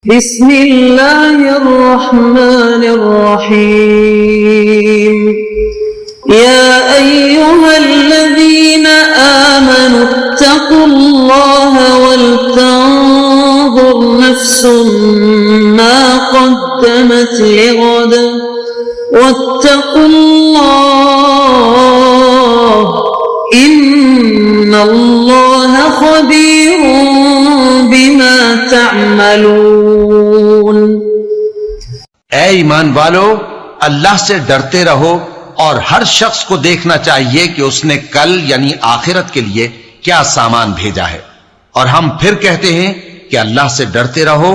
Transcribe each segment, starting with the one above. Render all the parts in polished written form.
بسم اللہ الرحمن الرحیم یا ایہا الذین آمنوا اتقوا اللہ ولتنظر نفس ما قدمت لغد واتقوا اللہ ان اللہ خبیر بما تعملون۔ اے ایمان والو، اللہ سے ڈرتے رہو اور ہر شخص کو دیکھنا چاہیے کہ اس نے کل یعنی آخرت کے لیے کیا سامان بھیجا ہے، اور ہم پھر کہتے ہیں کہ اللہ سے ڈرتے رہو،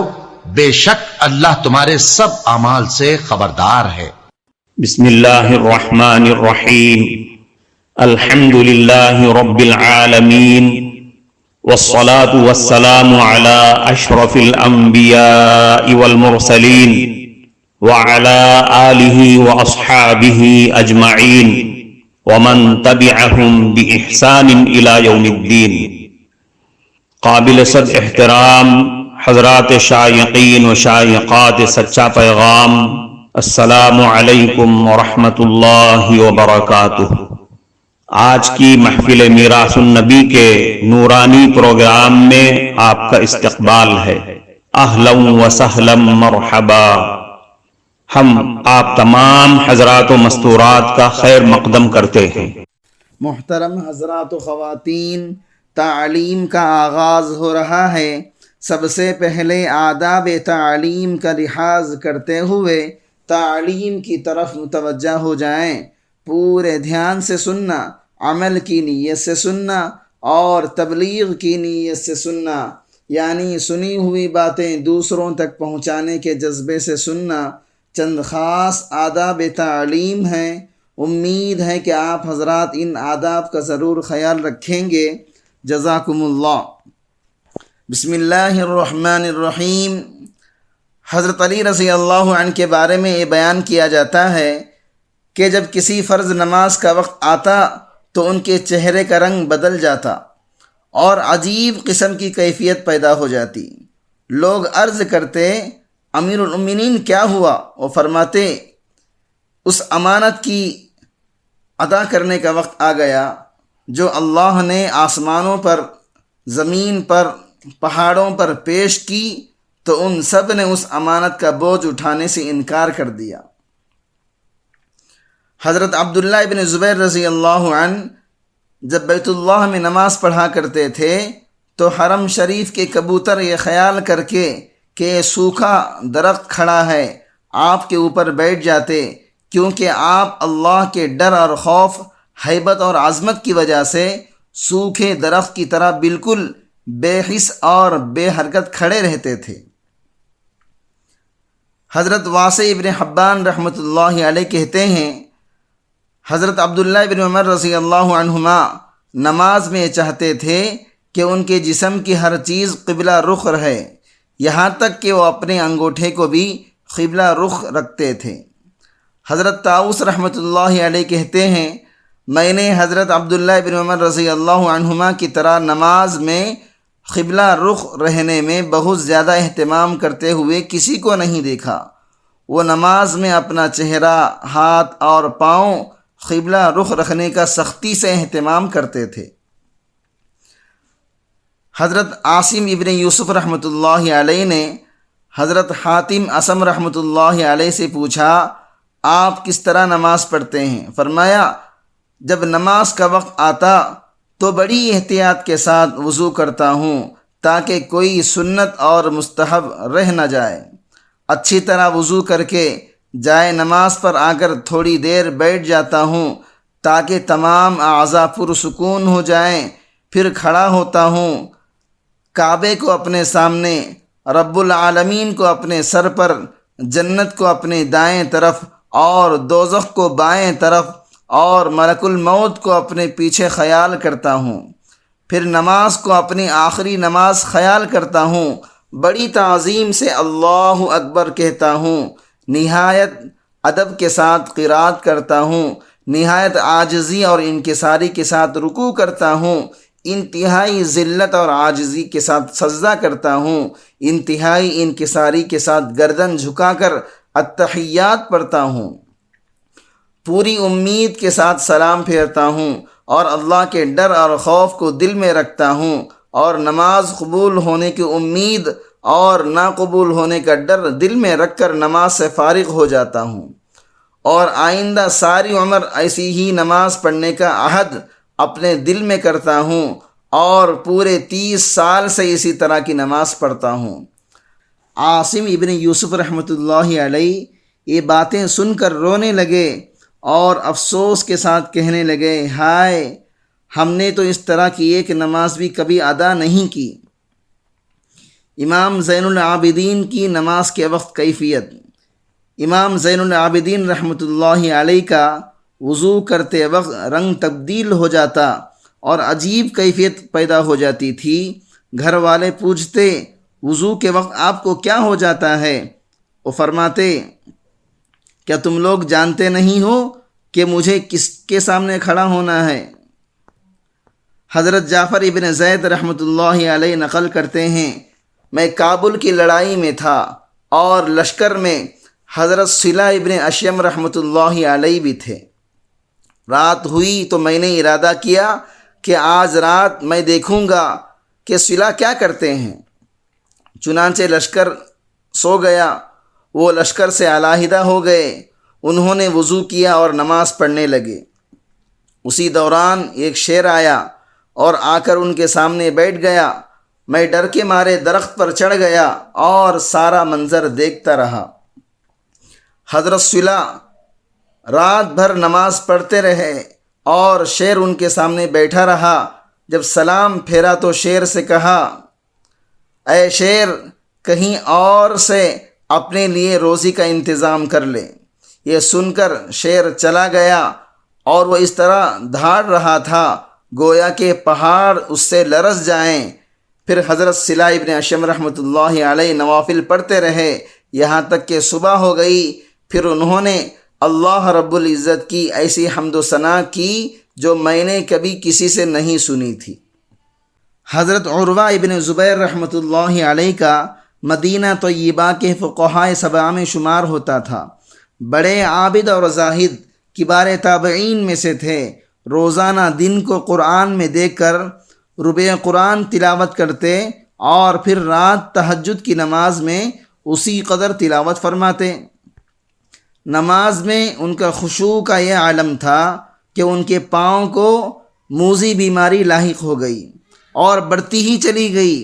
بے شک اللہ تمہارے سب اعمال سے خبردار ہے۔ بسم اللہ الرحمن الرحیم، الحمد للہ رب العالمین، والصلاة والسلام على اشرف الانبیاء والمرسلین وعلى آلہ واصحابہ اجمعین ومن تبعہم بإحسان الى یوم الدین۔ قابل صد احترام حضرات شائقین و شائقات سچا پیغام، السلام علیکم ورحمۃ اللہ وبرکاتہ۔ آج کی محفل میراث النبی کے نورانی پروگرام میں آپ کا استقبال ہے۔ اہلا و سہلا مرحبا۔ ہم آپ تمام حضرات و مستورات کا خیر مقدم کرتے ہیں۔ محترم حضرات و خواتین، تعلیم کا آغاز ہو رہا ہے۔ سب سے پہلے آداب تعلیم کا لحاظ کرتے ہوئے تعلیم کی طرف متوجہ ہو جائیں۔ پورے دھیان سے سننا، عمل کی نیت سے سننا اور تبلیغ کی نیت سے سننا، یعنی سنی ہوئی باتیں دوسروں تک پہنچانے کے جذبے سے سننا۔ چند خاص آداب تعلیم ہیں، امید ہے کہ آپ حضرات ان آداب کا ضرور خیال رکھیں گے۔ جزاکم اللہ۔ بسم اللہ الرحمن الرحیم۔ حضرت علی رضی اللہ عنہ کے بارے میں یہ بیان کیا جاتا ہے کہ جب کسی فرض نماز کا وقت آتا تو ان کے چہرے کا رنگ بدل جاتا اور عجیب قسم کی کیفیت پیدا ہو جاتی۔ لوگ عرض کرتے، امیر المومنین کیا ہوا؟ وہ فرماتے، اس امانت کی ادا کرنے کا وقت آ گیا جو اللہ نے آسمانوں پر، زمین پر، پہاڑوں پر پیش کی، تو ان سب نے اس امانت کا بوجھ اٹھانے سے انکار کر دیا۔ حضرت عبداللہ ابن زبیر رضی اللہ عنہ جب بیت اللہ میں نماز پڑھا کرتے تھے تو حرم شریف کے کبوتر یہ خیال کر کے کہ سوکھا درخت کھڑا ہے آپ کے اوپر بیٹھ جاتے، کیونکہ آپ اللہ کے ڈر اور خوف، ہیبت اور عظمت کی وجہ سے سوکھے درخت کی طرح بالکل بے حس اور بے حرکت کھڑے رہتے تھے۔ حضرت واسع ابن حبان رحمۃ اللہ علیہ کہتے ہیں، حضرت عبداللہ ابن عمر رضی اللہ عنہما نماز میں چاہتے تھے کہ ان کے جسم کی ہر چیز قبلہ رخ رہے، یہاں تک کہ وہ اپنے انگوٹھے کو بھی قبلہ رخ رکھتے تھے۔ حضرت طاؤس رحمۃ اللہ علیہ کہتے ہیں، میں نے حضرت عبداللہ ابن عمر رضی اللہ عنہما کی طرح نماز میں قبلہ رخ رہنے میں بہت زیادہ اہتمام کرتے ہوئے کسی کو نہیں دیکھا۔ وہ نماز میں اپنا چہرہ، ہاتھ اور پاؤں قبلہ رخ رکھنے کا سختی سے اہتمام کرتے تھے۔ حضرت عاصم ابن یوسف رحمۃ اللہ علیہ نے حضرت حاتم اسم رحمۃ اللہ علیہ سے پوچھا، آپ کس طرح نماز پڑھتے ہیں؟ فرمایا، جب نماز کا وقت آتا تو بڑی احتیاط کے ساتھ وضو کرتا ہوں تاکہ کوئی سنت اور مستحب رہ نہ جائے۔ اچھی طرح وضو کر کے جائے نماز پر آ کر تھوڑی دیر بیٹھ جاتا ہوں تاکہ تمام اعضاء پرسکون ہو جائیں، پھر کھڑا ہوتا ہوں، کعبے کو اپنے سامنے، رب العالمین کو اپنے سر پر، جنت کو اپنے دائیں طرف اور دوزخ کو بائیں طرف اور ملک الموت کو اپنے پیچھے خیال کرتا ہوں، پھر نماز کو اپنی آخری نماز خیال کرتا ہوں، بڑی تعظیم سے اللہ اکبر کہتا ہوں، نہایت ادب کے ساتھ قرات کرتا ہوں، نہایت عاجزی اور انکساری کے ساتھ رکوع کرتا ہوں، انتہائی ذلت اور عاجزی کے ساتھ سجدہ کرتا ہوں، انتہائی انکساری کے ساتھ گردن جھکا کر التحیات پڑھتا ہوں، پوری امید کے ساتھ سلام پھیرتا ہوں اور اللہ کے ڈر اور خوف کو دل میں رکھتا ہوں، اور نماز قبول ہونے کی امید اور ناقبول ہونے کا ڈر دل میں رکھ کر نماز سے فارغ ہو جاتا ہوں، اور آئندہ ساری عمر ایسی ہی نماز پڑھنے کا عہد اپنے دل میں کرتا ہوں، اور پورے 30 سال سے اسی طرح کی نماز پڑھتا ہوں۔ عاصم ابن یوسف رحمۃ اللہ علیہ یہ باتیں سن کر رونے لگے اور افسوس کے ساتھ کہنے لگے، ہائے، ہم نے تو اس طرح کی ایک نماز بھی کبھی ادا نہیں کی۔ امام زین العابدین کی نماز کے وقت کیفیت۔ امام زین العابدین رحمۃ اللہ علیہ کا وضو کرتے وقت رنگ تبدیل ہو جاتا اور عجیب کیفیت پیدا ہو جاتی تھی۔ گھر والے پوچھتے، وضو کے وقت آپ کو کیا ہو جاتا ہے؟ وہ فرماتے، کیا تم لوگ جانتے نہیں ہو کہ مجھے کس کے سامنے کھڑا ہونا ہے؟ حضرت جعفر ابن زید رحمۃ اللہ علیہ نقل کرتے ہیں، میں کابل کی لڑائی میں تھا اور لشکر میں حضرت صلہ ابن اشیم رحمۃ اللہ علیہ بھی تھے۔ رات ہوئی تو میں نے ارادہ کیا کہ آج رات میں دیکھوں گا کہ صلہ کیا کرتے ہیں۔ چنانچہ لشکر سو گیا، وہ لشکر سے علیحدہ ہو گئے، انہوں نے وضو کیا اور نماز پڑھنے لگے۔ اسی دوران ایک شیر آیا اور آ کر ان کے سامنے بیٹھ گیا۔ میں ڈر کے مارے درخت پر چڑھ گیا اور سارا منظر دیکھتا رہا۔ حضرت صلہ رات بھر نماز پڑھتے رہے اور شیر ان کے سامنے بیٹھا رہا۔ جب سلام پھیرا تو شیر سے کہا، اے شیر، کہیں اور سے اپنے لیے روزی کا انتظام کر لے۔ یہ سن کر شیر چلا گیا اور وہ اس طرح دھاڑ رہا تھا گویا کہ پہاڑ اس سے لرز جائیں۔ پھر حضرت صلہ ابن اشیم رحمۃ اللہ علیہ نوافل پڑھتے رہے یہاں تک کہ صبح ہو گئی۔ پھر انہوں نے اللہ رب العزت کی ایسی حمد و ثنا کی جو میں نے کبھی کسی سے نہیں سنی تھی۔ حضرت عروہ ابن زبیر رحمۃ اللہ علیہ کا مدینہ طیبہ کے فقہائے سبع میں شمار ہوتا تھا۔ بڑے عابد اور زاہد کبار تابعین میں سے تھے۔ روزانہ دن کو قرآن میں دیکھ کر ربع قرآن تلاوت کرتے اور پھر رات تہجد کی نماز میں اسی قدر تلاوت فرماتے۔ نماز میں ان کا خشوع کا یہ عالم تھا کہ ان کے پاؤں کو موذی بیماری لاحق ہو گئی اور بڑھتی ہی چلی گئی۔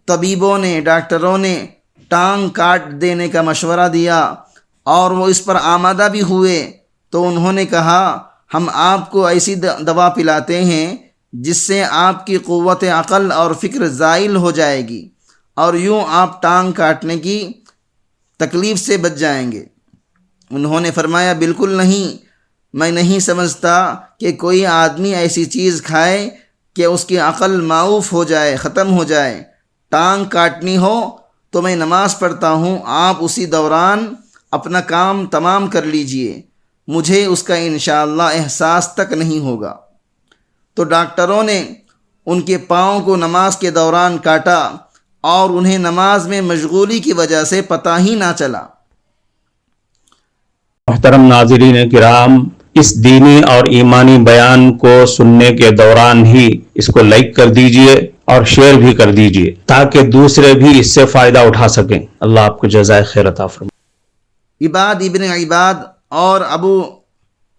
طبیبوں نے، ڈاکٹروں نے ٹانگ کاٹ دینے کا مشورہ دیا اور وہ اس پر آمادہ بھی ہوئے، تو انہوں نے کہا، ہم آپ کو ایسی دوا پلاتے ہیں جس سے آپ کی قوت عقل اور فکر زائل ہو جائے گی اور یوں آپ ٹانگ کاٹنے کی تکلیف سے بچ جائیں گے۔ انہوں نے فرمایا، بالکل نہیں، میں نہیں سمجھتا کہ کوئی آدمی ایسی چیز کھائے کہ اس کی عقل معوف ہو جائے، ختم ہو جائے۔ ٹانگ کاٹنی ہو تو میں نماز پڑھتا ہوں، آپ اسی دوران اپنا کام تمام کر لیجئے، مجھے اس کا انشاءاللہ احساس تک نہیں ہوگا۔ تو ڈاکٹروں نے ان کے پاؤں کو نماز کے دوران کاٹا اور انہیں نماز میں مشغولی کی وجہ سے پتہ ہی نہ چلا۔ محترم ناظرین کرام، اس دینی اور ایمانی بیان کو سننے کے دوران ہی اس کو لائک کر دیجئے اور شیئر بھی کر دیجئے تاکہ دوسرے بھی اس سے فائدہ اٹھا سکیں۔ اللہ آپ کو جزائے خیر عطا فرمائے۔ عباد ابن عباد اور ابو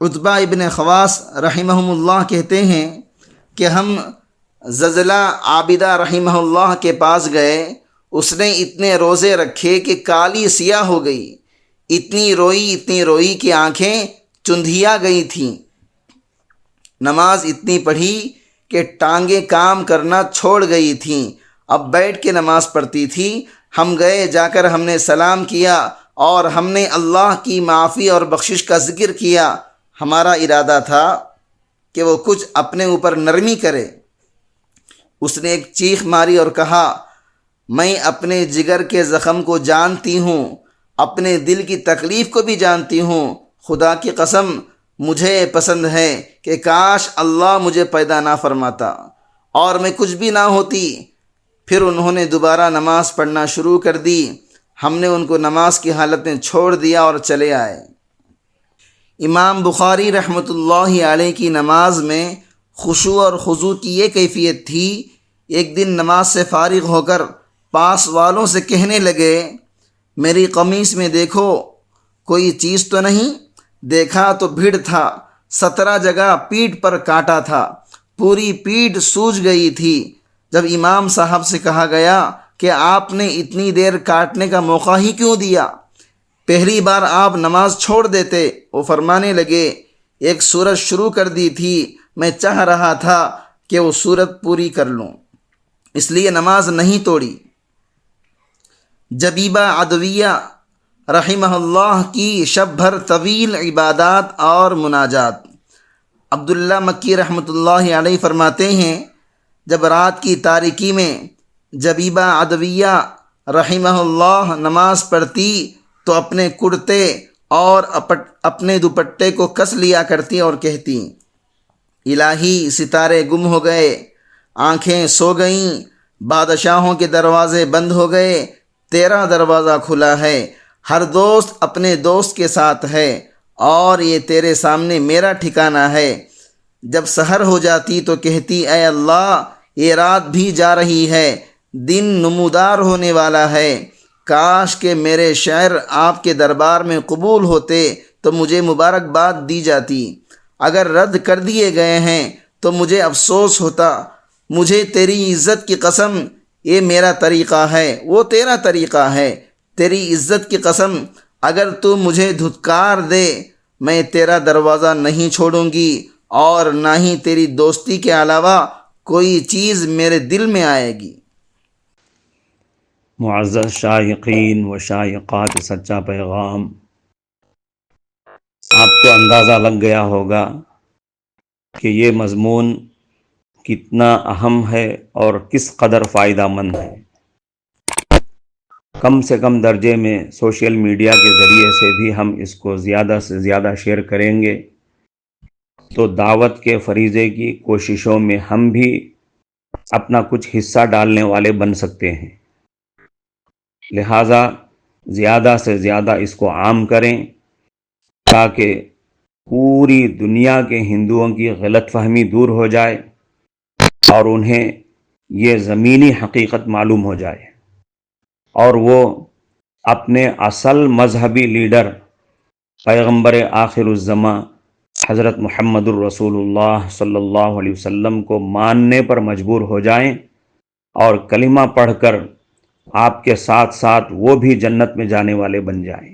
عتبہ ابن خواس رحمہم اللہ کہتے ہیں کہ ہم زلزلہ عابدہ رحمہ اللہ کے پاس گئے، اس نے اتنے روزے رکھے کہ کالی سیاہ ہو گئی، اتنی روئی کہ آنکھیں چندھیا گئی تھیں، نماز اتنی پڑھی کہ ٹانگیں کام کرنا چھوڑ گئی تھیں، اب بیٹھ کے نماز پڑھتی تھی۔ ہم گئے، جا کر ہم نے سلام کیا اور ہم نے اللہ کی معافی اور بخشش کا ذکر کیا۔ ہمارا ارادہ تھا کہ وہ کچھ اپنے اوپر نرمی کرے۔ اس نے ایک چیخ ماری اور کہا، میں اپنے جگر کے زخم کو جانتی ہوں، اپنے دل کی تکلیف کو بھی جانتی ہوں، خدا کی قسم مجھے پسند ہے کہ کاش اللہ مجھے پیدا نہ فرماتا اور میں کچھ بھی نہ ہوتی۔ پھر انہوں نے دوبارہ نماز پڑھنا شروع کر دی۔ ہم نے ان کو نماز کی حالت میں چھوڑ دیا اور چلے آئے۔ امام بخاری رحمۃ اللہ علیہ کی نماز میں خشوع اور خضوع کی یہ کیفیت تھی، ایک دن نماز سے فارغ ہو کر پاس والوں سے کہنے لگے، میری قمیص میں دیکھو کوئی چیز تو نہیں؟ دیکھا تو بھیڑ تھا، 17 جگہ پیٹھ پر کاٹا تھا، پوری پیٹھ سوج گئی تھی۔ جب امام صاحب سے کہا گیا کہ آپ نے اتنی دیر کاٹنے کا موقع ہی کیوں دیا؟ پہلی بار آپ نماز چھوڑ دیتے۔ وہ فرمانے لگے، ایک سورت شروع کر دی تھی، میں چاہ رہا تھا کہ وہ سورت پوری کر لوں، اس لیے نماز نہیں توڑی۔ جبیبہ عدویہ رحمہ اللہ کی شب بھر طویل عبادات اور مناجات۔ عبداللہ مکی رحمۃ اللہ علیہ فرماتے ہیں، جب رات کی تاریکی میں جبیبہ عدویہ رحمہ اللہ نماز پڑھتی تو اپنے کرتے اور اپنے دوپٹے کو کس لیا کرتی اور کہتی، الہی ستارے گم ہو گئے، آنکھیں سو گئیں، بادشاہوں کے دروازے بند ہو گئے، تیرا دروازہ کھلا ہے، ہر دوست اپنے دوست کے ساتھ ہے اور یہ تیرے سامنے میرا ٹھکانہ ہے۔ جب سحر ہو جاتی تو کہتی، اے اللہ یہ رات بھی جا رہی ہے، دن نمودار ہونے والا ہے، کاش کہ میرے شعر آپ کے دربار میں قبول ہوتے تو مجھے مبارکباد دی جاتی، اگر رد کر دیے گئے ہیں تو مجھے افسوس ہوتا۔ مجھے تیری عزت کی قسم یہ میرا طریقہ ہے، وہ تیرا طریقہ ہے، تیری عزت کی قسم اگر تو مجھے دھتکار دے میں تیرا دروازہ نہیں چھوڑوں گی اور نہ ہی تیری دوستی کے علاوہ کوئی چیز میرے دل میں آئے گی۔ معزز شائقین و شائقات سچا پیغام، آپ کو اندازہ لگ گیا ہوگا کہ یہ مضمون کتنا اہم ہے اور کس قدر فائدہ مند ہے۔ کم سے کم درجے میں سوشل میڈیا کے ذریعے سے بھی ہم اس کو زیادہ سے زیادہ شیئر کریں گے تو دعوت کے فریضے کی کوششوں میں ہم بھی اپنا کچھ حصہ ڈالنے والے بن سکتے ہیں۔ لہٰذا زیادہ سے زیادہ اس کو عام کریں تاکہ پوری دنیا کے ہندوؤں کی غلط فہمی دور ہو جائے اور انہیں یہ زمینی حقیقت معلوم ہو جائے اور وہ اپنے اصل مذہبی لیڈر پیغمبر آخر الزماں حضرت محمد الرسول اللہ صلی اللہ علیہ وسلم کو ماننے پر مجبور ہو جائیں اور کلمہ پڑھ کر آپ کے ساتھ ساتھ وہ بھی جنت میں جانے والے بن جائیں۔